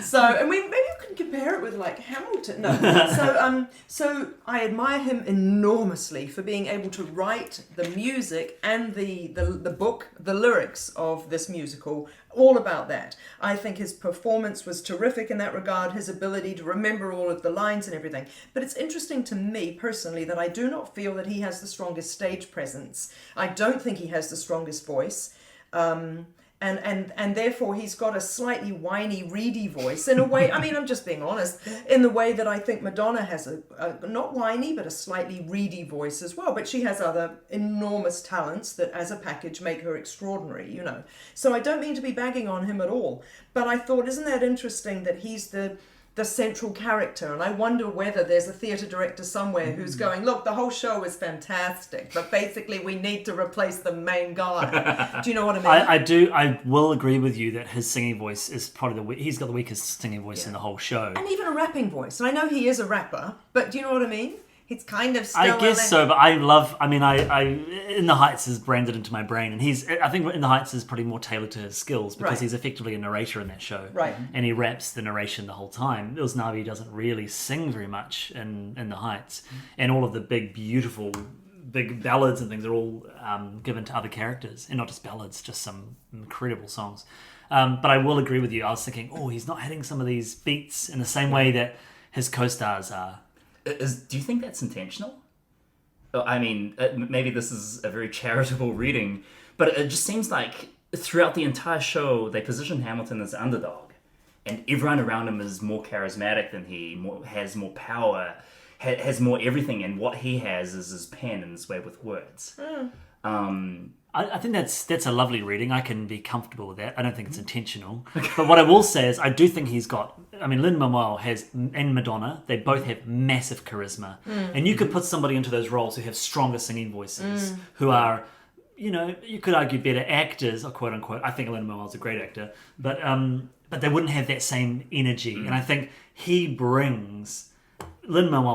So, and maybe you can compare it with like Hamilton. No. So I admire him enormously for being able to write the music and the book, the lyrics of this musical, all about that. I think his performance was terrific in that regard, his ability to remember all of the lines and everything. But it's interesting to me personally that I do not feel that he has the strongest stage presence. I don't think he has the strongest voice. And therefore he's got a slightly whiny, reedy voice in a way. I mean, I'm just being honest, in the way that I think Madonna has a not whiny, but a slightly reedy voice as well. But she has other enormous talents that as a package make her extraordinary, So I don't mean to be bagging on him at all. But I thought, isn't that interesting that he's the central character, and I wonder whether there's a theatre director somewhere who's going, look, the whole show is fantastic, but basically we need to replace the main guy. Do you know what I mean? I do. I will agree with you that his singing voice is probably he's got the weakest singing voice in the whole show. And even a rapping voice. And I know he is a rapper, but do you know what I mean? It's kind of still... I guess so, but I In the Heights is branded into my brain, and I think In the Heights is probably more tailored to his skills because Right. he's effectively a narrator in that show. Right. And he raps the narration the whole time. Usnavi doesn't really sing very much in The Heights. And all of the big, beautiful, big ballads and things are all given to other characters. And not just ballads, just some incredible songs. But I will agree with you. I was thinking, he's not hitting some of these beats in the same way that his co-stars are. Do you think that's intentional? I mean, maybe this is a very charitable reading, but it just seems like throughout the entire show, they position Hamilton as an underdog, and everyone around him is more charismatic than he, has more power, has more everything, and what he has is his pen and his way with words. I think that's a lovely reading. I can be comfortable with that. I don't think it's intentional. But what I will say is I do think he's got... I mean, Lin-Manuel and Madonna, they both have massive charisma. And you could put somebody into those roles who have stronger singing voices, who are, you could argue better actors, or quote unquote. I think Lin-Manuel's a great actor. But they wouldn't have that same energy. And I think Lin-Manuel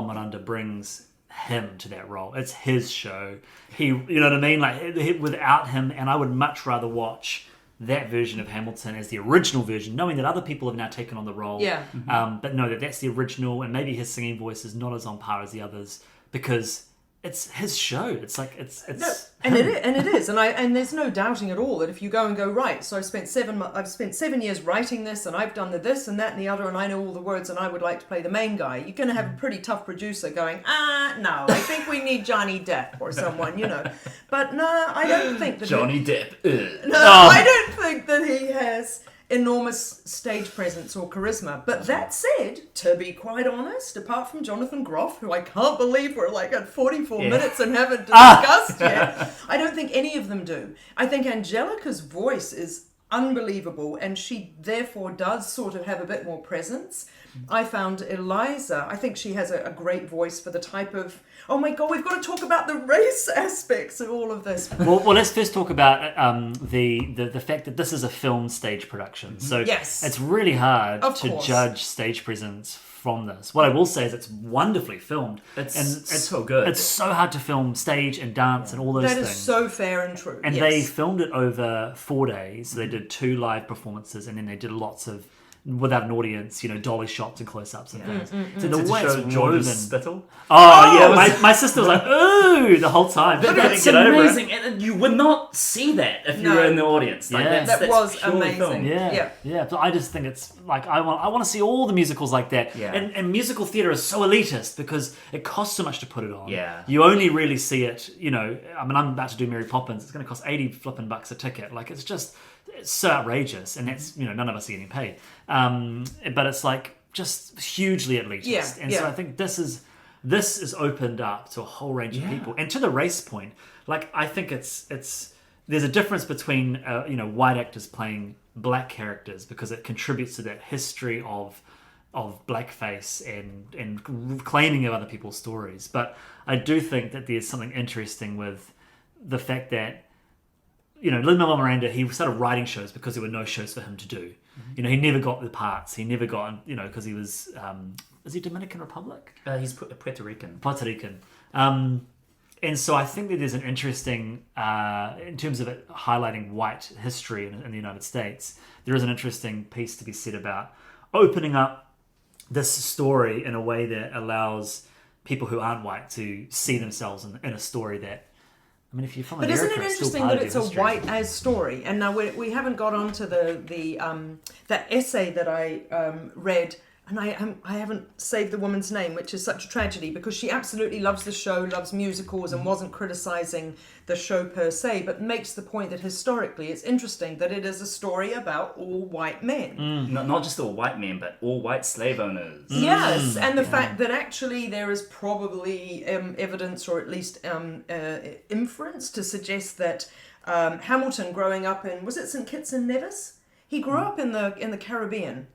Miranda brings him to that role. It's his show. You know what I mean? Like without him, and I would much rather watch that version of Hamilton as the original version, knowing that other people have now taken on the role. Yeah. But know that that's the original, and maybe his singing voice is not as on par as the others because it's his show. It's like it's No, and it is, and there's no doubting at all that if you go and go, right, so I've spent 7 years writing this, and I've done the this and that and the other, and I know all the words, and I would like to play the main guy. You're going to have a pretty tough producer going, no, I think we need Johnny Depp or someone, you know. But no, I don't think that Johnny Depp. I don't think that he has enormous stage presence or charisma. But that said, to be quite honest, apart from Jonathan Groff, who I can't believe we're like at 44 minutes and haven't discussed yet, I don't think any of them do. I think Angelica's voice is unbelievable, and she therefore does sort of have a bit more presence. I found Eliza, I think she has a great voice for the type of, oh my god, we've got to talk about the race aspects of all of this. Well, let's first talk about the fact that this is a film stage production. So Yes. it's really hard Of to course. judge stage presence from this. What I will say is it's wonderfully filmed. It's and so good. It's so hard to film stage and dance and all those That things. is so fair and true. And yes. they filmed it over 4 days. So they did 2 live performances, and then they did lots of without an audience, dolly shots and close-ups and things. So the way show it's George's woven. spittle. Oh yeah, my sister was like, ooh, the whole time. But that's amazing, and you would not see that if you No. were in the audience. Like, Yeah. That was purely amazing. film. Yeah. But I just think it's like I want to see all the musicals like that. Yeah. And musical theatre is so elitist because it costs so much to put it on. Yeah. You only really see it. I'm about to do Mary Poppins. It's going to cost $80 a ticket. Like it's so outrageous, and that's none of us are getting paid. But it's like just hugely elitist. Yeah, And yeah. so I think this is opened up to a whole range of people. And to the race point, like I think it's there's a difference between white actors playing black characters because it contributes to that history of blackface and claiming of other people's stories. But I do think that there's something interesting with the fact that Lin-Manuel Miranda, he started writing shows because there were no shows for him to do. He never got the parts. He never got, because he was, is he Dominican Republic? He's Puerto Rican. Puerto Rican. And so I think that there's an interesting, in terms of it highlighting white history in the United States, there is an interesting piece to be said about opening up this story in a way that allows people who aren't white to see themselves in a story that, if you're from But America, isn't it it's still interesting part that of it's your a history. white as story? And now we haven't got onto that essay that I read, and I haven't saved the woman's name, which is such a tragedy because she absolutely loves the show, loves musicals, and wasn't criticising the show per se, but makes the point that historically it's interesting that it is a story about all white men. Not just all white men, but all white slave owners. Yes, and the fact that actually there is probably evidence or at least inference to suggest that Hamilton growing up in, was it St. Kitts and Nevis? He grew up in the Caribbean,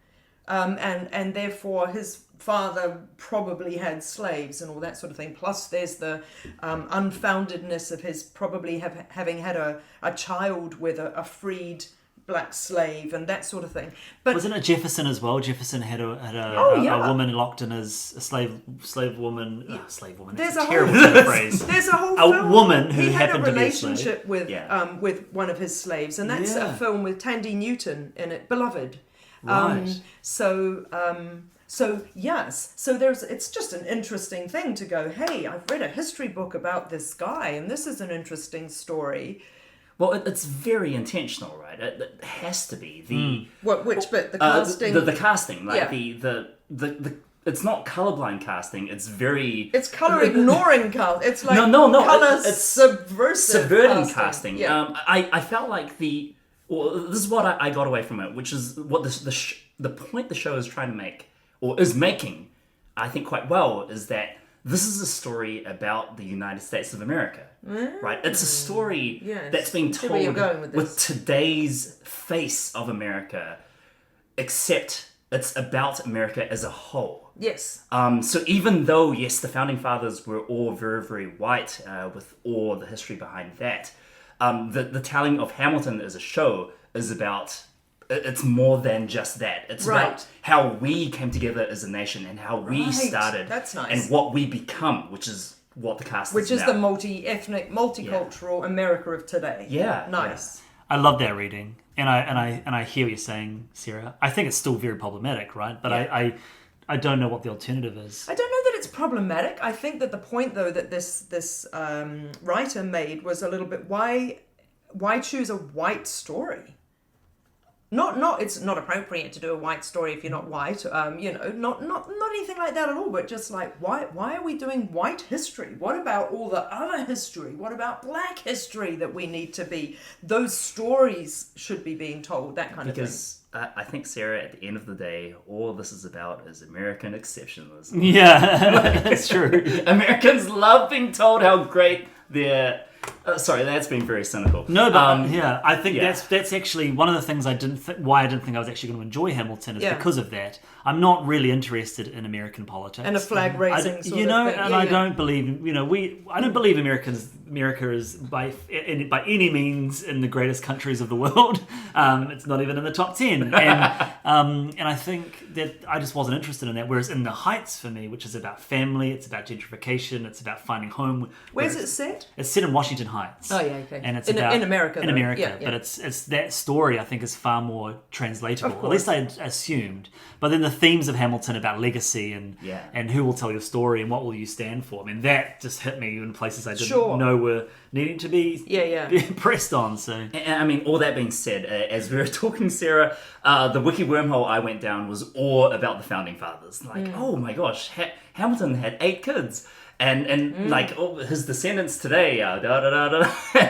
and therefore his father probably had slaves and all that sort of thing. Plus there's the unfoundedness of his probably having had a child with a freed black slave and that sort of thing. But Wasn't it Jefferson as well? Jefferson had a woman locked in as a slave woman. Slave woman. There's That's a a terrible whole phrase. There's a whole A film. woman who he had happened a to be a slave. relationship with Yeah. with one of his slaves, and that's Yeah. a film with Tandy Newton in it, Beloved. Right. So yes, so it's just an interesting thing to go, hey, I've read a history book about this guy, and this is an interesting story. Well, it's very intentional, right? It has to be Which bit? The casting. the casting, like Yeah. the it's not colorblind casting. It's very It's color ignoring cast. It's like No, color it's subversive subverting casting. Yeah. I felt like this is what I got away from it, which is what the point the show is trying to make, or is making, I think quite well, is that this is a story about the United States of America, right? It's a story Yes. that's being See where you're told going with with this. today's face of America, except it's about America as a whole. Yes. So even though, yes, the founding fathers were all very, very white, with all the history behind that, the telling of Hamilton as a show is about, it's more than just that. It's Right. about how we came together as a nation and how we Right. started That's nice. and what we become, which is what the cast Which is now. the multi-ethnic, multicultural America of today. Yeah, Nice. I love that reading, and I hear what you're saying, Sarah. I think it's still very problematic, right? But I don't know what the alternative is. I don't know that it's problematic. I think that the point, though, that this writer made was a little bit, why choose a white story? Not it's not appropriate to do a white story if you're not white, not anything like that at all, but just like, why are we doing white history? What about all the other history? What about black history that we need to be? Those stories should be being told, that kind of thing. Because I think, Sarah, at the end of the day, all this is about is American exceptionalism. Yeah, it's true. Americans love being told how great their... sorry, that's being very cynical. No, but I think yeah. that's actually one of the things why I didn't think I was actually going to enjoy Hamilton is Yeah. because of that. I'm not really interested in American politics And a flag raising sort of thing. and I don't believe I don't believe America is by any means in the greatest countries of the world. It's not even in the top 10, and I think that I just wasn't interested in that. Whereas in The Heights, for me, which is about family, it's about gentrification, it's about finding home. Where's it set? It's set in Washington Heights. Oh, yeah, okay. And it's in about America, in though. America, Yeah, yeah. but it's that story I think is far more translatable. Of At least course. I assumed. But then the themes of Hamilton about legacy and who will tell your story and what will you stand for. I mean, that just hit me in places I didn't know were needing to be be pressed on. So And I mean, all that being said, as we were talking, Sarah, the wiki wormhole I went down was all about the founding fathers. Like, oh my gosh, Hamilton had 8 kids. And like his descendants today, and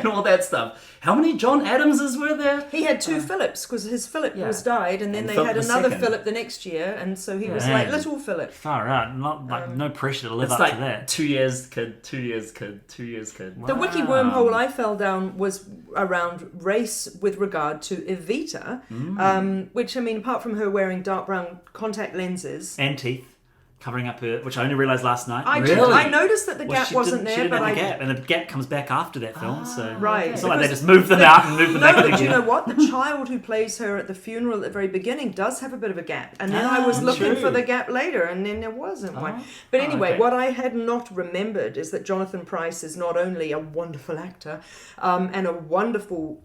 all that stuff. How many John Adamses were there? He had 2 Philips, because his Philip was died, and then And they Philip had the another second. Philip the next year, and so he was Man. like little Philip. far out, not like no pressure to live It's up like to that. 2 years kid, 2 years kid, 2 years kid. The wiki wormhole I fell down was around race with regard to Evita, which, I mean, apart from her wearing dark brown contact lenses, And teeth. Covering up her, which I only realised last night. I noticed that the Well, gap she wasn't didn't- she there, didn't but have the gap, and the gap comes back after that film. So Right. it's not like they Because just move them out and move them No, back in but you again. know what? The child who plays her at the funeral at the very beginning does have a bit of a gap. And then I was looking true. for the gap later, and then there wasn't one. But anyway, okay. what I had not remembered is that Jonathan Pryce is not only a wonderful actor and a wonderful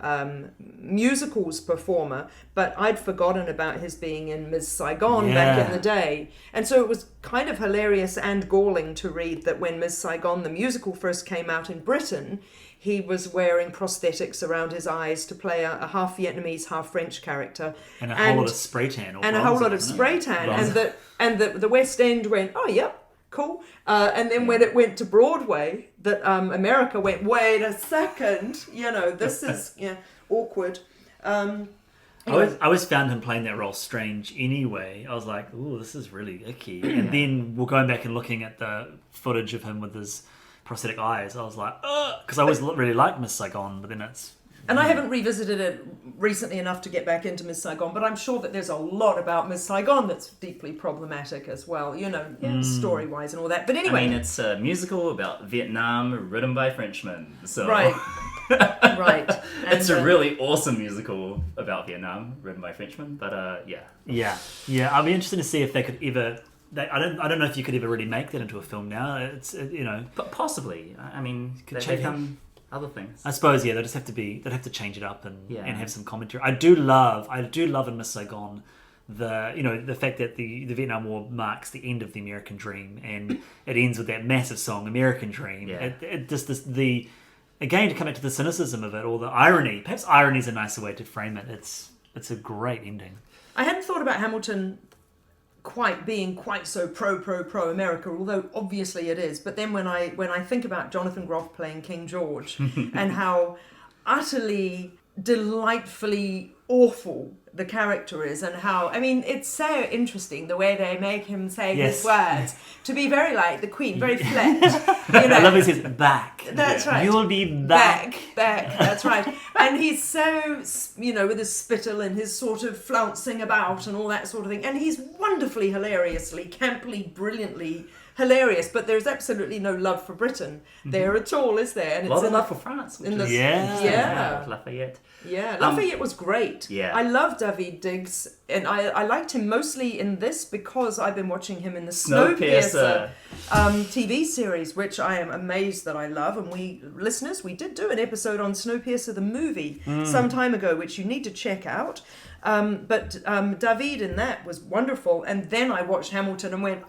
musicals performer, but I'd forgotten about his being in Miss Saigon back in the day. And so it was kind of hilarious and galling to read that when Miss Saigon, the musical, first came out in Britain, he was wearing prosthetics around his eyes to play a half Vietnamese, half French character. And a whole lot of spray tan. Or And a whole lot of bronzer, spray wasn't it? tan. And the West End went, oh, yep, cool. And then when it went to Broadway, that America went, wait a second, this is awkward. I always found him playing that role strange anyway. I was like, ooh, this is really icky. And then we're going back and looking at the footage of him with his prosthetic eyes. I was like, ugh, because I always really liked Miss Saigon, but then it's... And I haven't revisited it recently enough to get back into Miss Saigon, but I'm sure that there's a lot about Miss Saigon that's deeply problematic as well, story-wise and all that. But anyway... I mean, it's a musical about Vietnam written by Frenchmen. So Right. Right. It's a really awesome musical about Vietnam written by Frenchmen, but Yeah. I'd be interested to see if they could ever... I don't know if you could ever really make that into a film now. It's, But possibly. I mean, Could they've change. done other things. I suppose, they'd have to change it up and Yeah. have some commentary. I do love in Miss Saigon the fact that the Vietnam War marks the end of the American dream, and it ends with that massive song, American Dream. Yeah. It just again, to come back to the cynicism of it, or the irony. Perhaps irony is a nicer way to frame it. It's a great ending. I hadn't thought about Hamilton being quite so pro America, although obviously it is. But then when I think about Jonathan Groff playing King George and how utterly delightfully awful the character is, and how, I mean, it's so interesting the way they make him say his words to be very like the Queen, very flat. I love it. He says back. That's right. You'll be back. Back. That's right. And he's so, with his spittle and his sort of flouncing about and all that sort of thing. And he's wonderfully, hilariously, camply, brilliantly hilarious. But there's absolutely no love for Britain there at all, is there? And A lot of love for France. Which is, yeah. Lafayette. Yeah, Lafayette was great. Yeah. I love David Diggs, and I liked him mostly in this because I've been watching him in the Snowpiercer TV series, which I am amazed that I love. And we did do an episode on Snowpiercer the movie some time ago, which you need to check out. But David in that was wonderful. And then I watched Hamilton and went,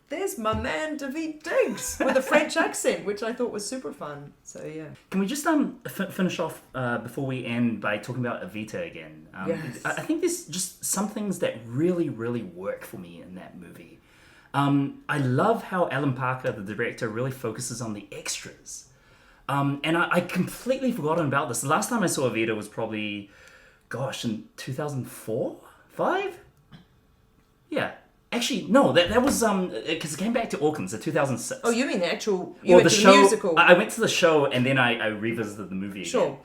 there's my man David Diggs with a French accent, which I thought was super fun. So yeah. Can we just finish off before we end by talking about Evita again? Yes. I think there's just some things that really, really work for me in that movie. I love how Alan Parker, the director, really focuses on the extras. And I completely forgotten about this. The last time I saw Evita was probably, in 2004? 5? Yeah. Actually, no, that was because it came back to Auckland, so 2006. Oh, you mean the actual? The show, musical? I went to the show and then I revisited the movie again. Sure.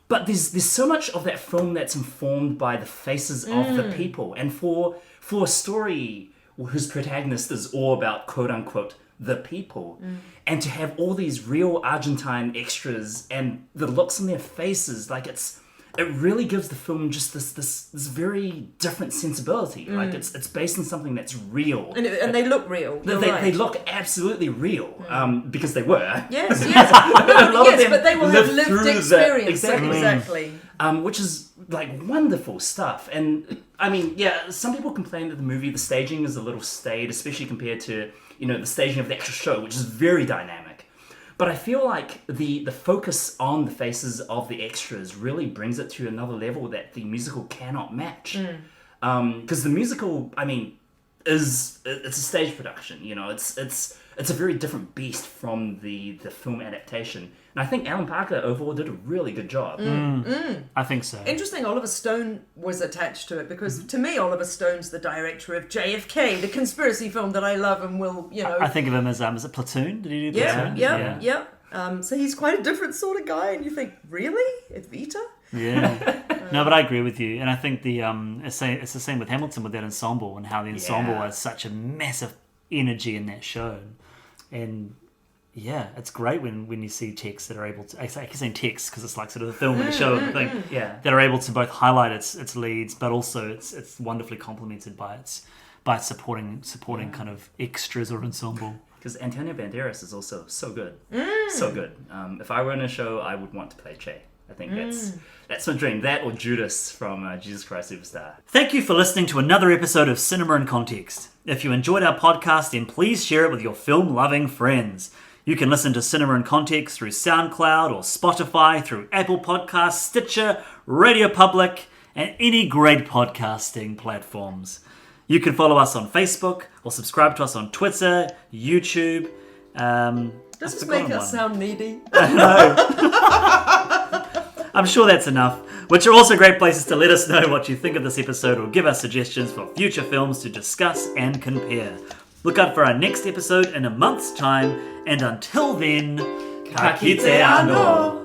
But there's so much of that film that's informed by the faces of the people, and for a story whose protagonist is all about quote unquote the people, and to have all these real Argentine extras and the looks on their faces, like it really gives the film just this very different sensibility. Like it's based on something that's real, and they look real. They look absolutely real because they were. Yes, but they will have lived experience. Exactly. Which is like wonderful stuff. And I mean, some people complain that the staging is a little staid, especially compared to the staging of the actual show, which is very dynamic. But I feel like the focus on the faces of the extras really brings it to another level that the musical cannot match. Because the musical, I mean, it's a stage production. It's a very different beast from the film adaptation. And I think Alan Parker overall did a really good job. I think so. Interesting, Oliver Stone was attached to it because to me, Oliver Stone's the director of JFK, the conspiracy film that I love and will, I think of him as, is it Platoon? Did he do Platoon? Yeah. So he's quite a different sort of guy, and you think, really? Evita? Yeah. No, but I agree with you. And I think it's the same with Hamilton with that ensemble and how the ensemble has such a massive energy in that show. And yeah, it's great when you see texts that are able to... I keep saying text because it's like sort of the film and the show thing. Yeah. That are able to both highlight its leads, but also it's wonderfully complemented by its supporting kind of extras or ensemble. Because Antonio Banderas is also so good. So good. If I were in a show, I would want to play Che. I think that's my dream. That or Judas from Jesus Christ Superstar. Thank you for listening to another episode of Cinema in Context. If you enjoyed our podcast, then please share it with your film-loving friends. You can listen to Cinema in Context through SoundCloud or Spotify, through Apple Podcasts, Stitcher, Radio Public, and any great podcasting platforms. You can follow us on Facebook or subscribe to us on Twitter, YouTube. Does this make us sound needy? I'm sure that's enough, which are also great places to let us know what you think of this episode or give us suggestions for future films to discuss and compare. Look out for our next episode in a month's time, and until then, ka kite anō!